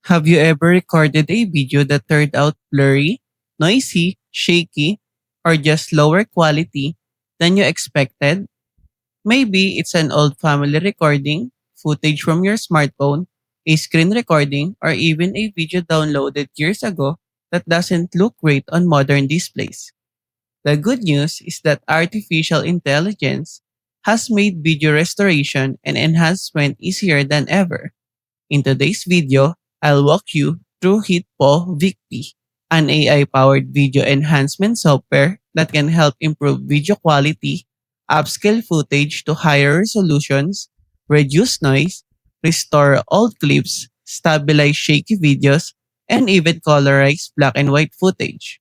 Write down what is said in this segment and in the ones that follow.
Have you ever recorded a video that turned out blurry, noisy, shaky, or just lower quality than you expected? Maybe it's an old family recording, footage from your smartphone, a screen recording, or even a video downloaded years ago that doesn't look great on modern displays. The good news is that artificial intelligence has made video restoration and enhancement easier than ever. In today's video, I'll walk you through HitPo VicP, an AI-powered video enhancement software that can help improve video quality, upscale footage to higher resolutions, reduce noise, restore old clips, stabilize shaky videos, and even colorize black and white footage.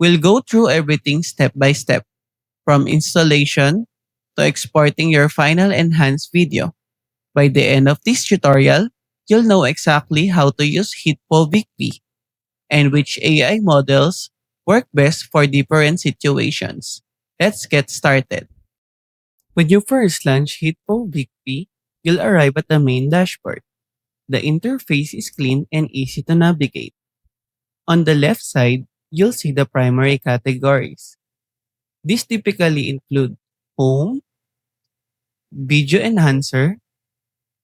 We'll go through everything step by step, from installation to exporting your final enhanced video. By the end of this tutorial, you'll know exactly how to use HitPo VicP and which AI models work best for different situations. Let's get started. When you first launch HitPo VicP, you'll arrive at the main dashboard. The interface is clean and easy to navigate. On the left side, you'll see the primary categories. These typically include Home, Video Enhancer,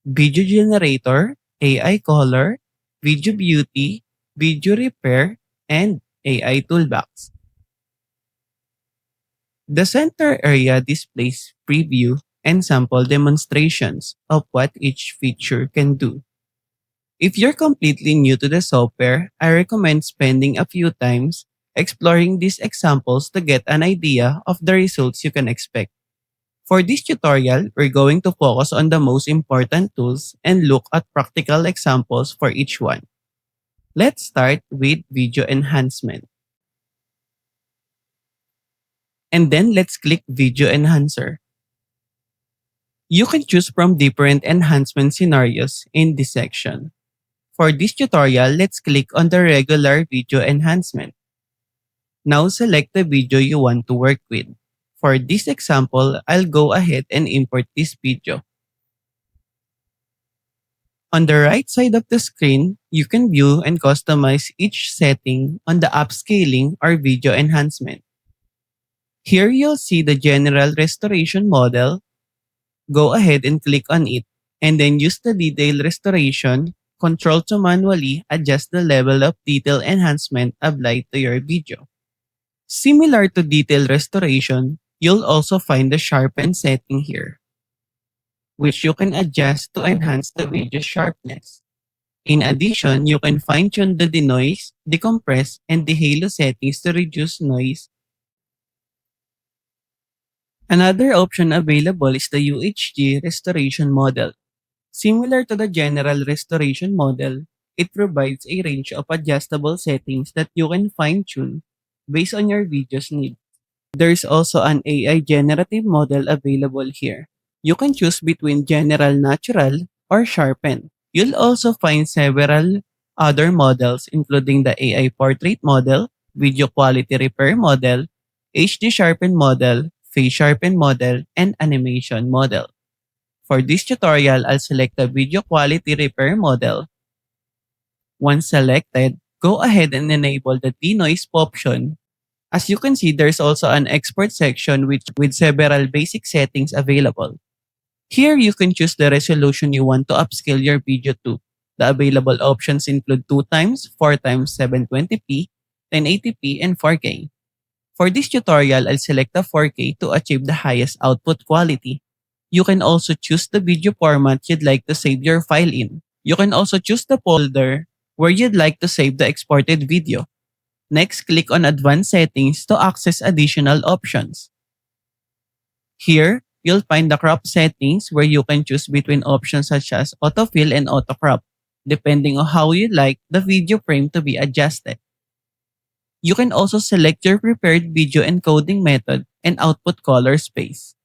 Video Generator, AI Color, Video Beauty, Video Repair, and AI Toolbox. The center area displays preview and sample demonstrations of what each feature can do. If you're completely new to the software, I recommend spending a few times exploring these examples to get an idea of the results you can expect. For this tutorial, we're going to focus on the most important tools and look at practical examples for each one. Let's start with video enhancement. And then let's click Video Enhancer. You can choose from different enhancement scenarios in this section. For this tutorial, let's click on the regular video enhancement. Now select the video you want to work with. For this example, I'll go ahead and import this video. On the right side of the screen, you can view and customize each setting on the upscaling or video enhancement. Here you'll see the general restoration model. Go ahead and click on it, and then use the detail restoration control to manually adjust the level of detail enhancement applied to your video. Similar to detail restoration, you'll also find the sharpen setting here, which you can adjust to enhance the video sharpness. In addition, you can fine-tune the denoise, decompress, and dehalo settings to reduce noise. Another option available is the UHD restoration model. Similar to the general restoration model, it provides a range of adjustable settings that you can fine-tune based on your video's needs. There's also an AI generative model available here. You can choose between general natural or sharpen. You'll also find several other models including the AI portrait model, video quality repair model, HD sharpen model, face sharpen model, and animation model. For this tutorial, I'll select the video quality repair model. Once selected, go ahead and enable the denoise option. As you can see, there's also an export section with several basic settings available. Here, you can choose the resolution you want to upscale your video to. The available options include 2x, 4x 720p, 1080p, and 4K. For this tutorial, I'll select the 4K to achieve the highest output quality. You can also choose the video format you'd like to save your file in. You can also choose the folder where you'd like to save the exported video. Next, click on Advanced Settings to access additional options. Here, you'll find the crop settings where you can choose between options such as autofill and autocrop, depending on how you like the video frame to be adjusted. You can also select your preferred video encoding method and output color space.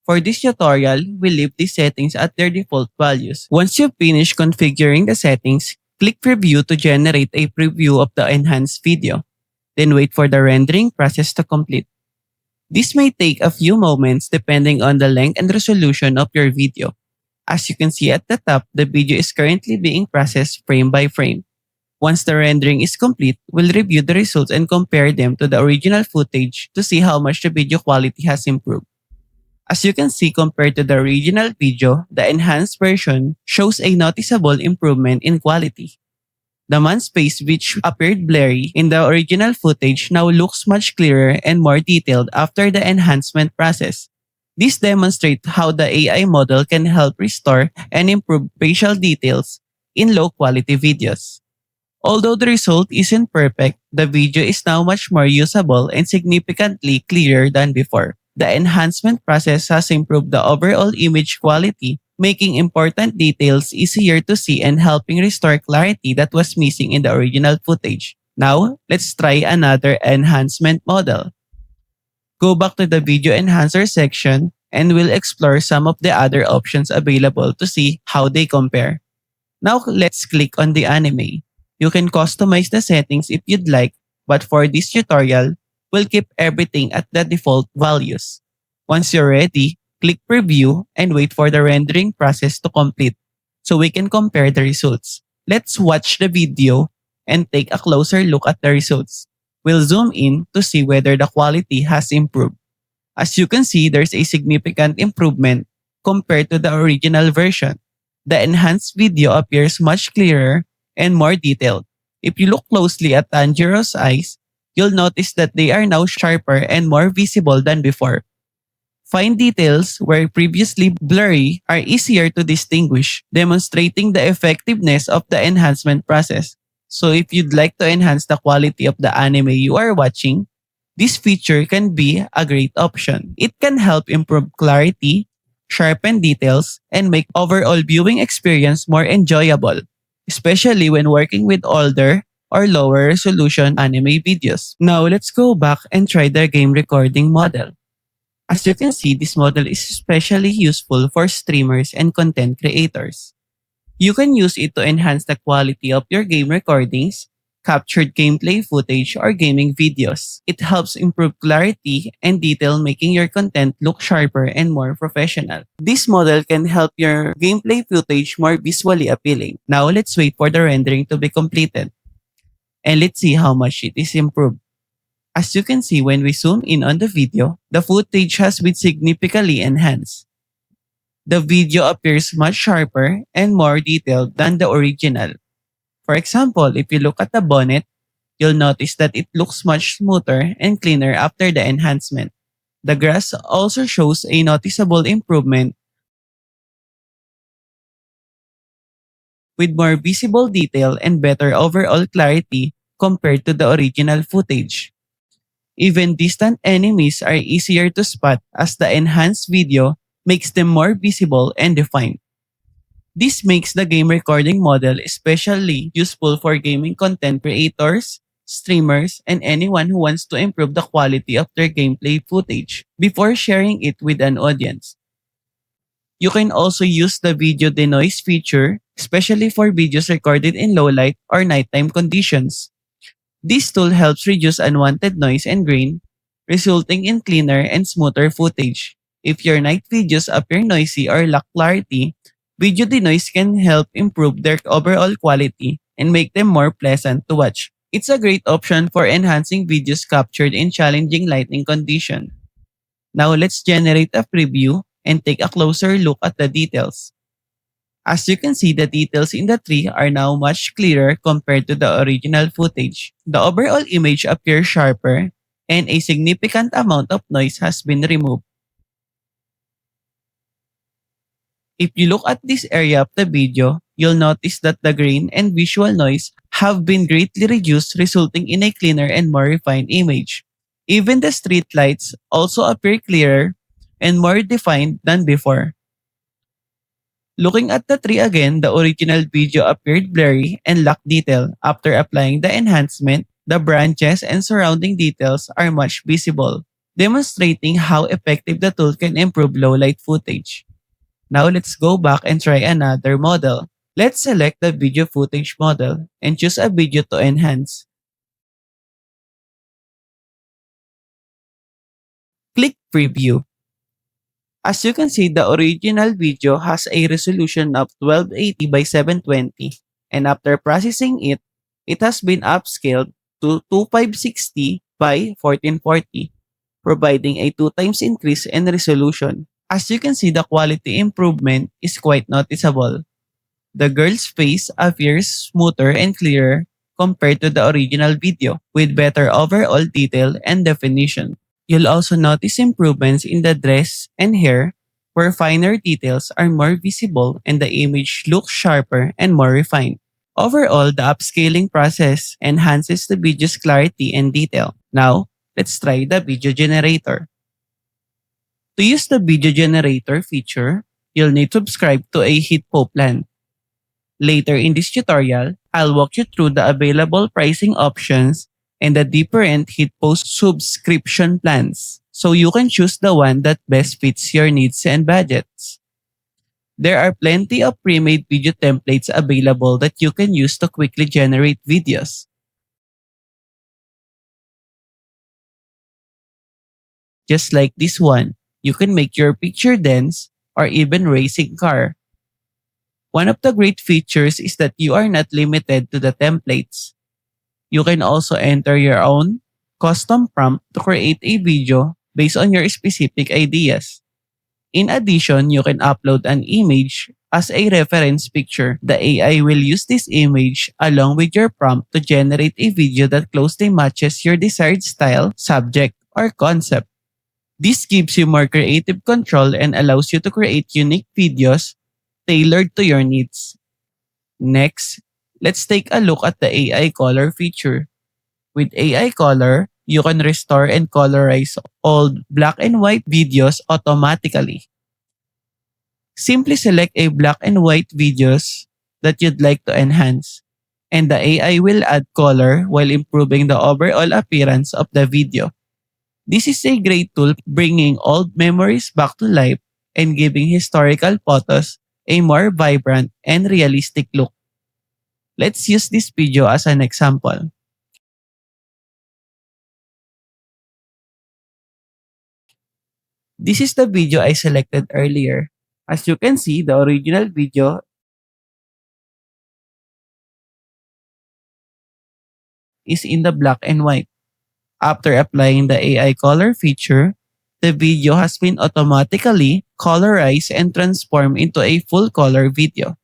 For this tutorial, we leave these settings at their default values. Once you finish configuring the settings, click Preview to generate a preview of the enhanced video. Then wait for the rendering process to complete. This may take a few moments depending on the length and resolution of your video. As you can see at the top, the video is currently being processed frame by frame. Once the rendering is complete, we'll review the results and compare them to the original footage to see how much the video quality has improved. As you can see, compared to the original video, the enhanced version shows a noticeable improvement in quality. The man's face, which appeared blurry in the original footage, now looks much clearer and more detailed after the enhancement process. This demonstrates how the AI model can help restore and improve facial details in low-quality videos. Although the result isn't perfect, the video is now much more usable and significantly clearer than before. The enhancement process has improved the overall image quality, making important details easier to see and helping restore clarity that was missing in the original footage. Now, let's try another enhancement model. Go back to the video enhancer section and we'll explore some of the other options available to see how they compare. Now, let's click on the anime. You can customize the settings if you'd like, but for this tutorial, we'll keep everything at the default values. Once you're ready, click preview and wait for the rendering process to complete so we can compare the results. Let's watch the video and take a closer look at the results. We'll zoom in to see whether the quality has improved. As you can see, there's a significant improvement compared to the original version. The enhanced video appears much clearer and more detailed. If you look closely at Tanjiro's eyes, you'll notice that they are now sharper and more visible than before. Fine details where previously blurry are easier to distinguish, demonstrating the effectiveness of the enhancement process. So if you'd like to enhance the quality of the anime you are watching, this feature can be a great option. It can help improve clarity, sharpen details, and make overall viewing experience more enjoyable, especially when working with older or lower resolution anime videos. Now let's go back and try the game recording model. As you can see, this model is especially useful for streamers and content creators. You can use it to enhance the quality of your game recordings, captured gameplay footage, or gaming videos. It helps improve clarity and detail, making your content look sharper and more professional. This model can help your gameplay footage more visually appealing. Now let's wait for the rendering to be completed. And let's see how much it is improved. As you can see, when we zoom in on the video, the footage has been significantly enhanced. The video appears much sharper and more detailed than the original. For example, if you look at the bonnet, you'll notice that it looks much smoother and cleaner after the enhancement. The grass also shows a noticeable improvement with more visible detail and better overall clarity compared to the original footage. Even distant enemies are easier to spot as the enhanced video makes them more visible and defined. This makes the game recording model especially useful for gaming content creators, streamers, and anyone who wants to improve the quality of their gameplay footage before sharing it with an audience. You can also use the video denoise feature, especially for videos recorded in low light or nighttime conditions. This tool helps reduce unwanted noise and grain, resulting in cleaner and smoother footage. If your night videos appear noisy or lack clarity, video denoise can help improve their overall quality and make them more pleasant to watch. It's a great option for enhancing videos captured in challenging lighting conditions. Now let's generate a preview and take a closer look at the details. As you can see, the details in the tree are now much clearer compared to the original footage. The overall image appears sharper and a significant amount of noise has been removed. If you look at this area of the video, you'll notice that the grain and visual noise have been greatly reduced, resulting in a cleaner and more refined image. Even the street lights also appear clearer and more defined than before. Looking at the tree again, the original video appeared blurry and lacked detail. After applying the enhancement, the branches and surrounding details are much visible, demonstrating how effective the tool can improve low light footage. Now let's go back and try another model. Let's select the video footage model and choose a video to enhance. Click preview. As you can see, the original video has a resolution of 1280 by 720, and after processing it, it has been upscaled to 2560 by 1440, providing a 2 times increase in resolution. As you can see, the quality improvement is quite noticeable. The girl's face appears smoother and clearer compared to the original video, with better overall detail and definition. You'll also notice improvements in the dress and hair, where finer details are more visible and the image looks sharper and more refined. Overall, the upscaling process enhances the video's clarity and detail. Now, let's try the video generator. To use the video generator feature, you'll need to subscribe to a HitPo plan. Later in this tutorial, I'll walk you through the available pricing options and the different HitPost subscription plans, so you can choose the one that best fits your needs and budgets. There are plenty of pre-made video templates available that you can use to quickly generate videos. Just like this one, you can make your picture dense or even racing car. One of the great features is that you are not limited to the templates. You can also enter your own custom prompt to create a video based on your specific ideas. In addition, you can upload an image as a reference picture. The AI will use this image along with your prompt to generate a video that closely matches your desired style, subject, or concept. This gives you more creative control and allows you to create unique videos tailored to your needs. Next, let's take a look at the AI color feature. With AI color, you can restore and colorize old black and white videos automatically. Simply select a black and white videos that you'd like to enhance, and the AI will add color while improving the overall appearance of the video. This is a great tool bringing old memories back to life and giving historical photos a more vibrant and realistic look. Let's use this video as an example. This is the video I selected earlier. As you can see, the original video is in the black and white. After applying the AI color feature, the video has been automatically colorized and transformed into a full color video.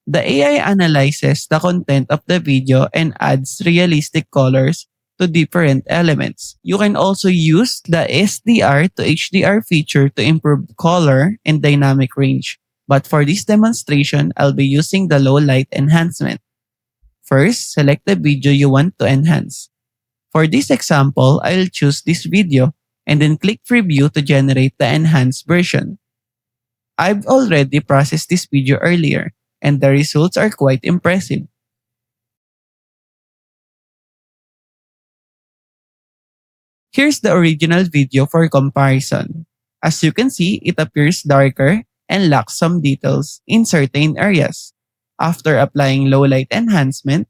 The AI analyzes the content of the video and adds realistic colors to different elements. You can also use the SDR to HDR feature to improve color and dynamic range. But for this demonstration, I'll be using the low light enhancement. First, select the video you want to enhance. For this example, I'll choose this video and then click preview to generate the enhanced version. I've already processed this video earlier, and the results are quite impressive. Here's the original video for comparison. As you can see, it appears darker and lacks some details in certain areas. After applying low light enhancement,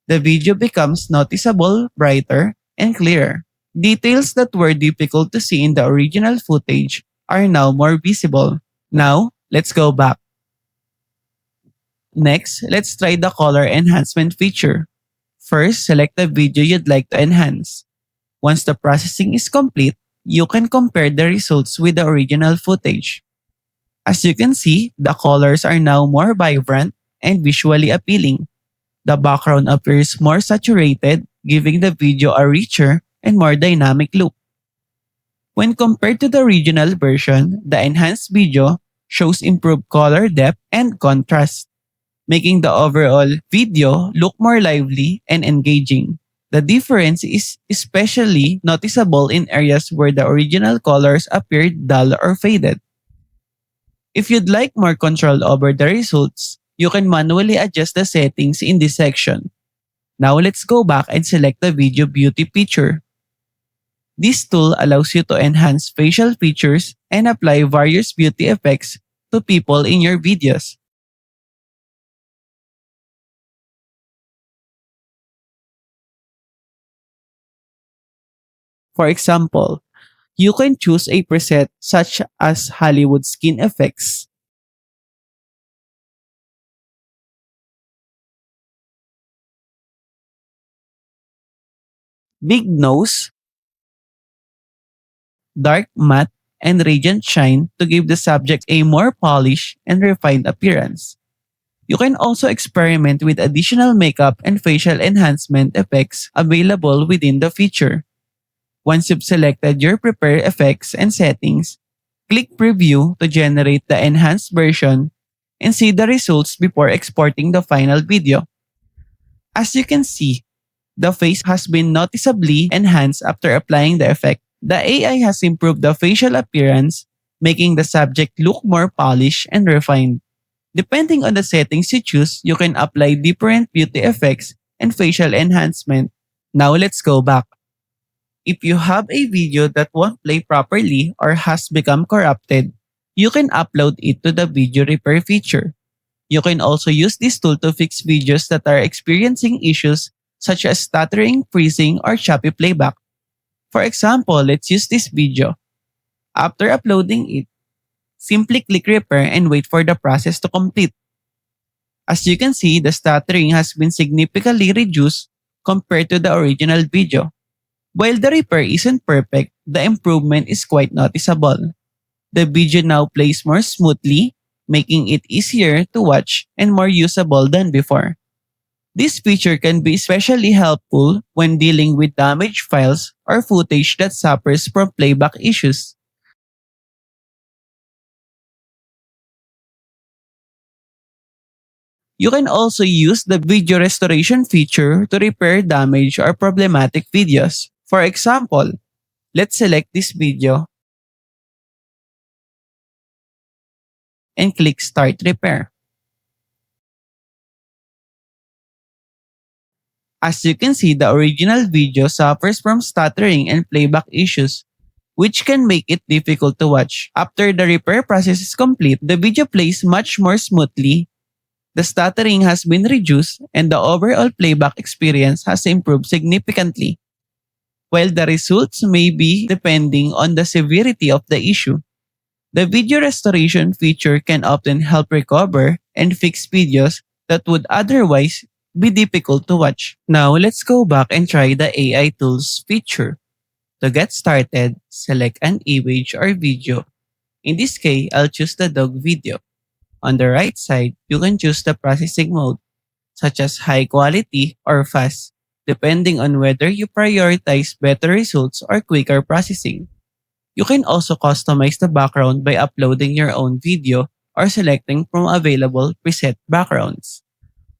the video becomes noticeable, brighter, and clearer. Details that were difficult to see in the original footage are now more visible. Now, let's go back. Next, let's try the color enhancement feature. First, select the video you'd like to enhance. Once the processing is complete, you can compare the results with the original footage. As you can see, the colors are now more vibrant and visually appealing. The background appears more saturated, giving the video a richer and more dynamic look. When compared to the original version, the enhanced video shows improved color depth and contrast, making the overall video look more lively and engaging. The difference is especially noticeable in areas where the original colors appeared dull or faded. If you'd like more control over the results, you can manually adjust the settings in this section. Now let's go back and select the video beauty feature. This tool allows you to enhance facial features and apply various beauty effects to people in your videos. For example, You can choose a preset such as Hollywood skin effects, big nose, dark matte, and radiant shine to give the subject a more polished and refined appearance. You can also experiment with additional makeup and facial enhancement effects available within the feature. Once you've selected your prepared effects and settings, click Preview to generate the enhanced version and see the results before exporting the final video. As you can see, the face has been noticeably enhanced after applying the effect. The AI has improved the facial appearance, making the subject look more polished and refined. Depending on the settings you choose, you can apply different beauty effects and facial enhancement. Now let's go back. If you have a video that won't play properly or has become corrupted, you can upload it to the video repair feature. You can also use this tool to fix videos that are experiencing issues such as stuttering, freezing, or choppy playback. For example, let's use this video. After uploading it, simply click repair and wait for the process to complete. As you can see, the stuttering has been significantly reduced compared to the original video. While the repair isn't perfect, the improvement is quite noticeable. The video now plays more smoothly, making it easier to watch and more usable than before. This feature can be especially helpful when dealing with damaged files or footage that suffers from playback issues. You can also use the video restoration feature to repair damaged or problematic videos. For example, let's select this video and click Start Repair. As you can see, the original video suffers from stuttering and playback issues, which can make it difficult to watch. After the repair process is complete, the video plays much more smoothly, the stuttering has been reduced, and the overall playback experience has improved significantly. While the results may be depending on the severity of the issue, the video restoration feature can often help recover and fix videos that would otherwise be difficult to watch. Now let's go back and try the AI Tools feature. To get started, select an image or video. In this case, I'll choose the dog video. On the right side, you can choose the processing mode, such as high quality or fast, depending on whether you prioritize better results or quicker processing. You can also customize the background by uploading your own video or selecting from available preset backgrounds.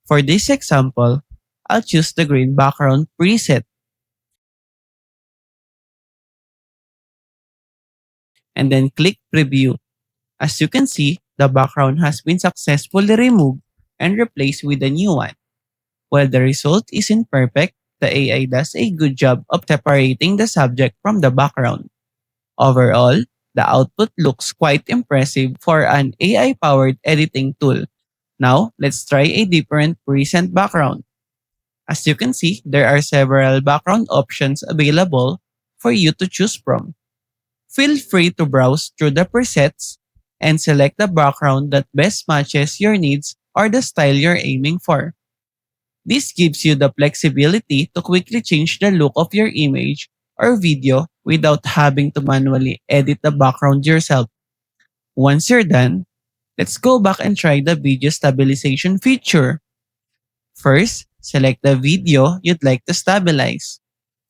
For this example, I'll choose the green background preset and then click Preview. As you can see, the background has been successfully removed and replaced with a new one. While the result isn't perfect, the AI does a good job of separating the subject from the background. Overall, the output looks quite impressive for an AI-powered editing tool. Now, let's try a different present background. As you can see, there are several background options available for you to choose from. Feel free to browse through the presets and select the background that best matches your needs or the style you're aiming for. This gives you the flexibility to quickly change the look of your image or video without having to manually edit the background yourself. Once you're done, let's go back and try the video stabilization feature. First, select the video you'd like to stabilize.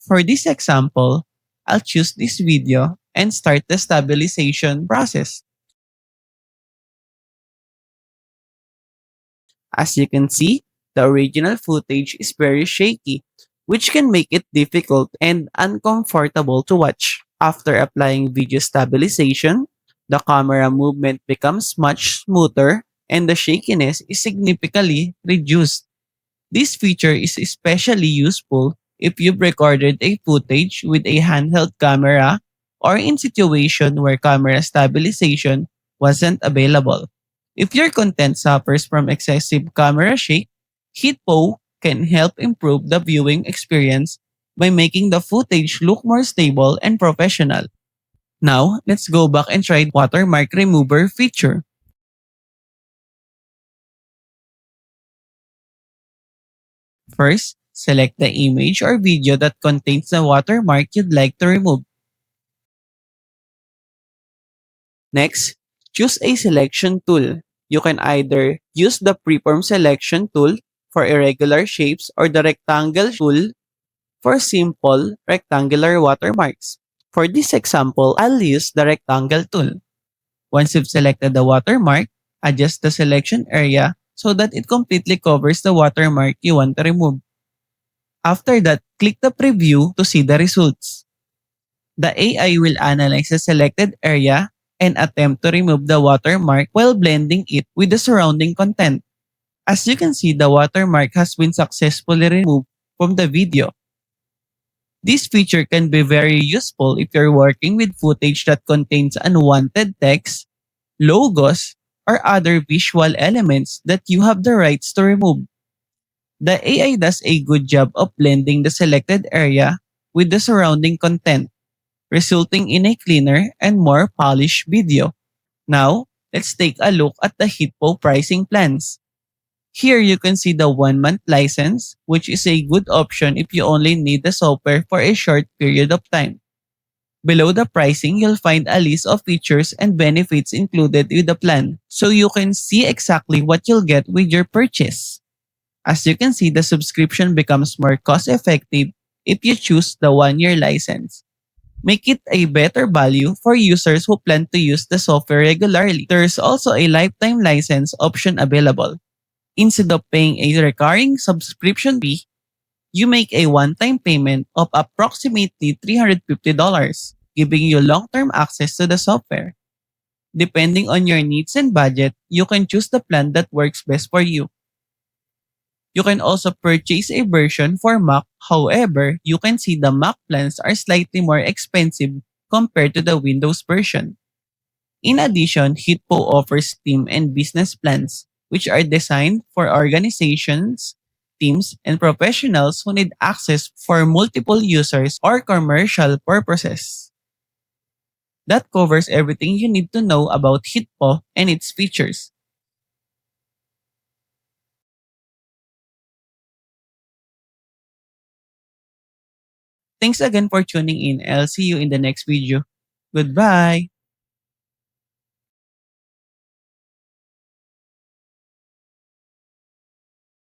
For this example, I'll choose this video and start the stabilization process. As you can see, the original footage is very shaky, which can make it difficult and uncomfortable to watch. After applying video stabilization, the camera movement becomes much smoother and the shakiness is significantly reduced. This feature is especially useful if you've recorded a footage with a handheld camera or in situation where camera stabilization wasn't available. If your content suffers from excessive camera shake, HitPo can help improve the viewing experience by making the footage look more stable and professional. Now, let's go back and try watermark remover feature. First, select the image or video that contains the watermark you'd like to remove. Next, choose a selection tool. You can either use the freeform selection tool for irregular shapes or the rectangle tool for simple rectangular watermarks. For this example, I'll use the rectangle tool. Once you've selected the watermark, adjust the selection area so that it completely covers the watermark you want to remove. After that, click the preview to see the results. The AI will analyze the selected area and attempt to remove the watermark while blending it with the surrounding content. As you can see, the watermark has been successfully removed from the video. This feature can be very useful if you're working with footage that contains unwanted text, logos, or other visual elements that you have the rights to remove. The AI does a good job of blending the selected area with the surrounding content, resulting in a cleaner and more polished video. Now, let's take a look at the Hitpo pricing plans. Here you can see the 1 month license, which is a good option if you only need the software for a short period of time. Below the pricing, you'll find a list of features and benefits included with the plan, so you can see exactly what you'll get with your purchase. As you can see, the subscription becomes more cost-effective if you choose the 1 year license. Make it a better value for users who plan to use the software regularly. There's also a lifetime license option available. Instead of paying a recurring subscription fee, you make a one-time payment of approximately $350, giving you long-term access to the software. Depending on your needs and budget, you can choose the plan that works best for you. You can also purchase a version for Mac. However, you can see the Mac plans are slightly more expensive compared to the Windows version. In addition, Hitpo offers team and business plans, which are designed for organizations, teams, and professionals who need access for multiple users or commercial purposes. That covers everything you need to know about Hitpo and its features. Thanks again for tuning in. I'll see you in the next video. Goodbye!